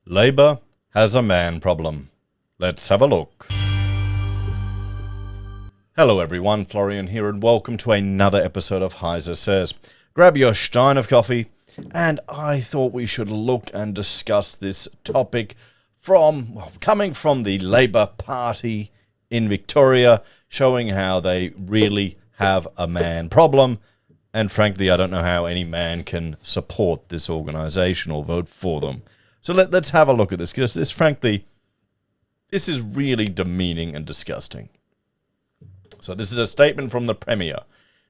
Labour has a man problem. Let's have a look. Hello everyone, Florian here and welcome to another episode of HeiseSays. Grab your stein of coffee and I thought we should look and discuss this topic coming from the Labour Party in Victoria, showing how they really have a man problem. And frankly, I don't know how any man can support this organisation or vote for them. So let's have a look at this, because this is really demeaning and disgusting. So this is a statement from the Premier.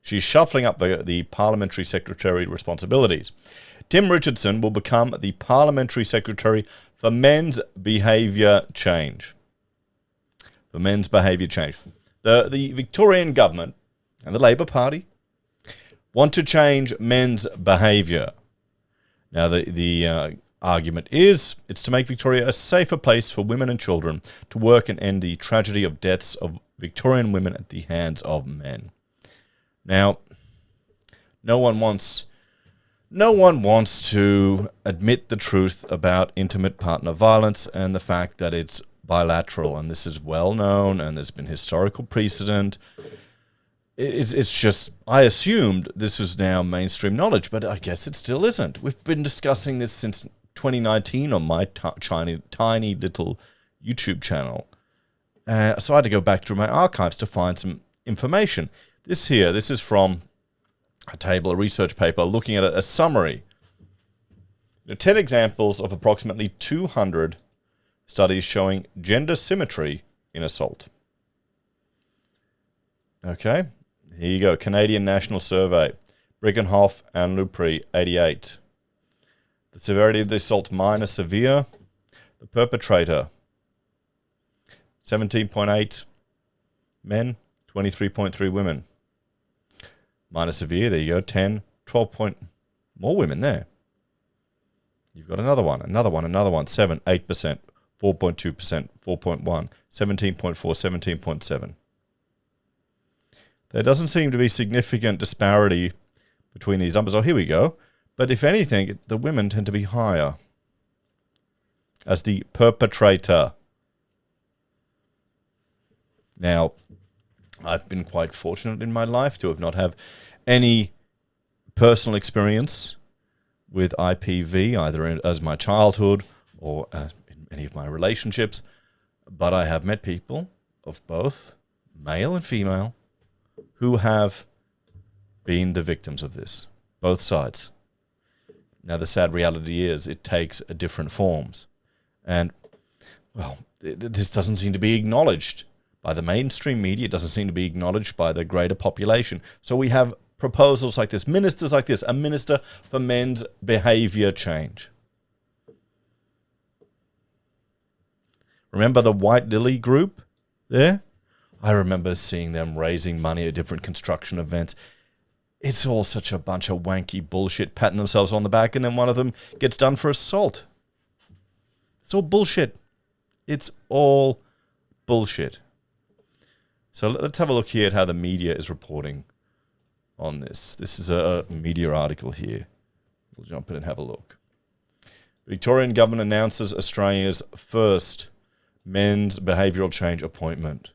She's shuffling up the Parliamentary Secretary responsibilities. Tim Richardson will become the Parliamentary Secretary for Men's Behaviour Change. For Men's Behaviour Change. The Victorian Government and the Labour Party want to change men's behaviour. Now, the argument is it's to make Victoria a safer place for women and children to work and end the tragedy of deaths of Victorian women at the hands of men. Now, no one wants to admit the truth about intimate partner violence and the fact that it's bilateral, and this is well known and there's been historical precedent. It's just, I assumed this was now mainstream knowledge, but I guess it still isn't. We've been discussing this since 2019 on my tiny little YouTube channel. So I had to go back through my archives to find some information. This is from a research paper looking at a summary. 10 examples of approximately 200 studies showing gender symmetry in assault. Okay. Here you go, Canadian National Survey, Brickenhoff and Lupri, 88. The severity of the assault, minor, severe. The perpetrator, 17.8 men, 23.3 women. Minor, severe, there you go, 10, 12 more women there. You've got another one, 7, 8%, 4.2%, 4.1, 17.4, 17.7. There doesn't seem to be significant disparity between these numbers. Oh, here we go. But if anything, the women tend to be higher as the perpetrator. Now, I've been quite fortunate in my life to have not have any personal experience with IPV, either as my childhood or in any of my relationships. But I have met people of both male and female who have been the victims of this, both sides. Now, the sad reality is it takes different forms. And, well, this doesn't seem to be acknowledged by the mainstream media. It doesn't seem to be acknowledged by the greater population. So we have proposals like this, ministers like this, a minister for men's behaviour change. Remember the White Lily group there? I remember seeing them raising money at different construction events. It's all such a bunch of wanky bullshit, patting themselves on the back, and then one of them gets done for assault. It's all bullshit. It's all bullshit. So let's have a look here at how the media is reporting on this. This is a media article here. We'll jump in and have a look. Victorian government announces Australia's first men's behavioural change appointment.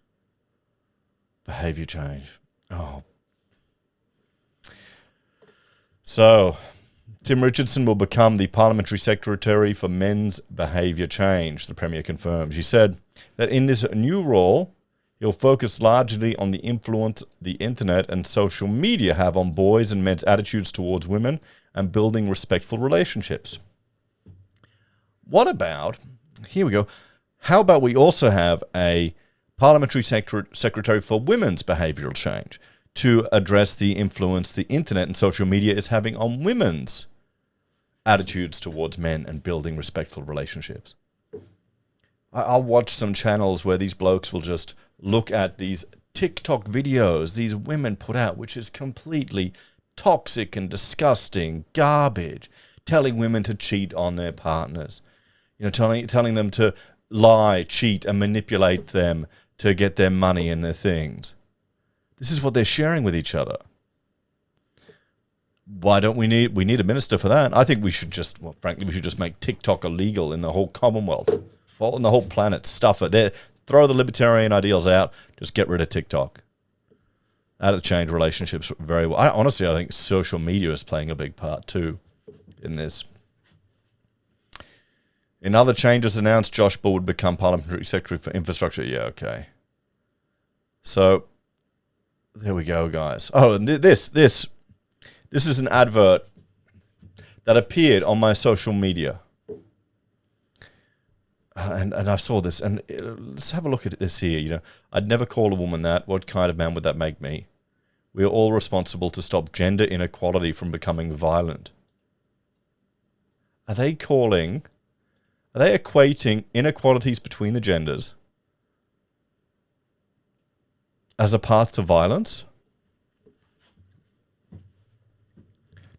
Behaviour change. Oh. So, Tim Richardson will become the Parliamentary Secretary for Men's Behaviour Change, the Premier confirmed. She said that in this new role, he'll focus largely on the influence the internet and social media have on boys' and men's attitudes towards women and building respectful relationships. What about, here we go, how about we also have a Parliamentary Secretary for Women's Behavioural Change to address the influence the internet and social media is having on women's attitudes towards men and building respectful relationships. I'll watch some channels where these blokes will just look at these TikTok videos these women put out, which is completely toxic and disgusting garbage, telling women to cheat on their partners, telling them to lie, cheat, and manipulate them to get their money and their things. This is what they're sharing with each other. Why don't we need a minister for that? I think we should just, well, frankly, we should just make TikTok illegal in the whole Commonwealth, well, in the whole planet. Stuff it there, throw the libertarian ideals out, just get rid of TikTok. That'll change relationships very well. Honestly, I think social media is playing a big part too in this. In other changes announced, Josh Bull would become Parliamentary Secretary for Infrastructure. Yeah, okay. So there we go, guys. Oh, and this is an advert that appeared on my social media. And I saw this, and let's have a look at this here. You know, I'd never call a woman that. What kind of man would that make me? We are all responsible to stop gender inequality from becoming violent. Are they equating inequalities between the genders as a path to violence?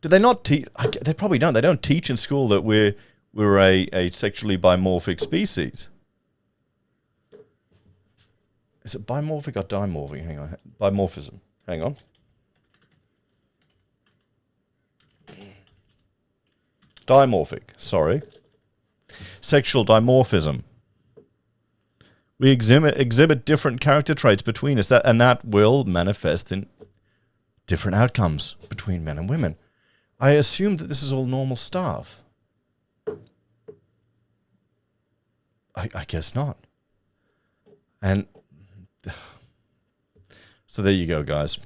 Do they not teach? They probably don't. They don't teach in school that we're a sexually dimorphic species. Is it bimorphic or dimorphic? Hang on. Bimorphism. Hang on. Dimorphic. Sorry. Sexual dimorphism. We exhibit different character traits between us, and that will manifest in different outcomes between men and women. I assume that this is all normal stuff. I guess not. And so there you go, guys.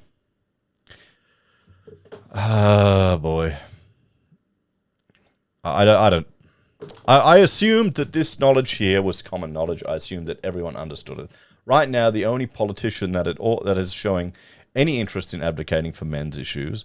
Ah, boy. I assumed that this knowledge here was common knowledge. I assumed that everyone understood it. Right now, the only politician that is showing any interest in advocating for men's issues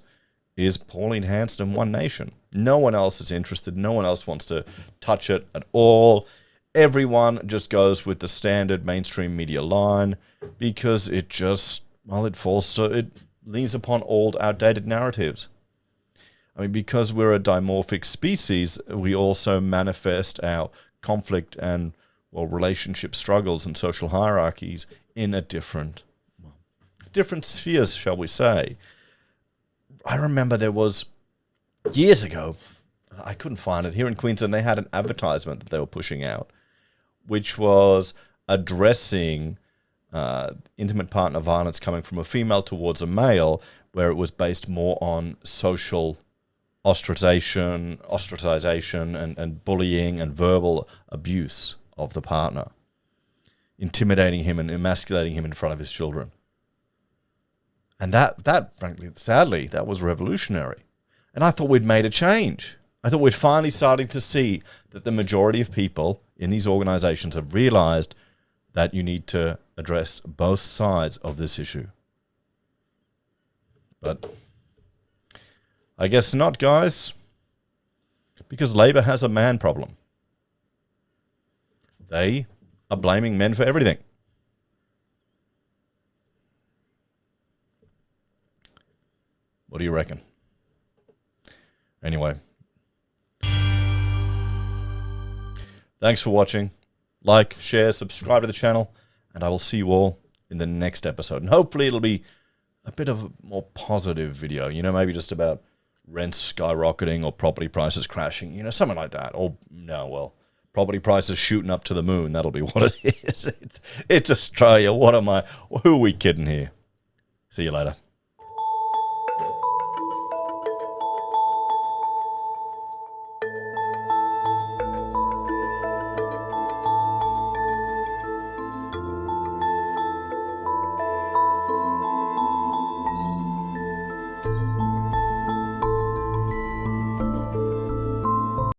is Pauline Hanson and One Nation. No one else is interested. No one else wants to touch it at all. Everyone just goes with the standard mainstream media line because it just, well, it leans upon old, outdated narratives. I mean, because we're a dimorphic species, we also manifest our conflict and, well, relationship struggles and social hierarchies in a different spheres, shall we say. I remember there was, years ago, I couldn't find it, here in Queensland, they had an advertisement that they were pushing out, which was addressing intimate partner violence coming from a female towards a male, where it was based more on social ostracization and bullying and verbal abuse of the partner, intimidating him and emasculating him in front of his children. And that, frankly, sadly, that was revolutionary. And I thought we'd made a change. I thought we'd finally starting to see that the majority of people in these organizations have realized that you need to address both sides of this issue. But I guess not, guys, because Labor has a man problem. They are blaming men for everything. What do you reckon? Anyway. Thanks for watching. Like, share, subscribe to the channel, and I will see you all in the next episode. And hopefully it'll be a bit of a more positive video, you know, maybe just about rents skyrocketing or property prices crashing, you know, something like that. Or, no, well, property prices shooting up to the moon. That'll be what it is. It's Australia. Who are we kidding here? See you later.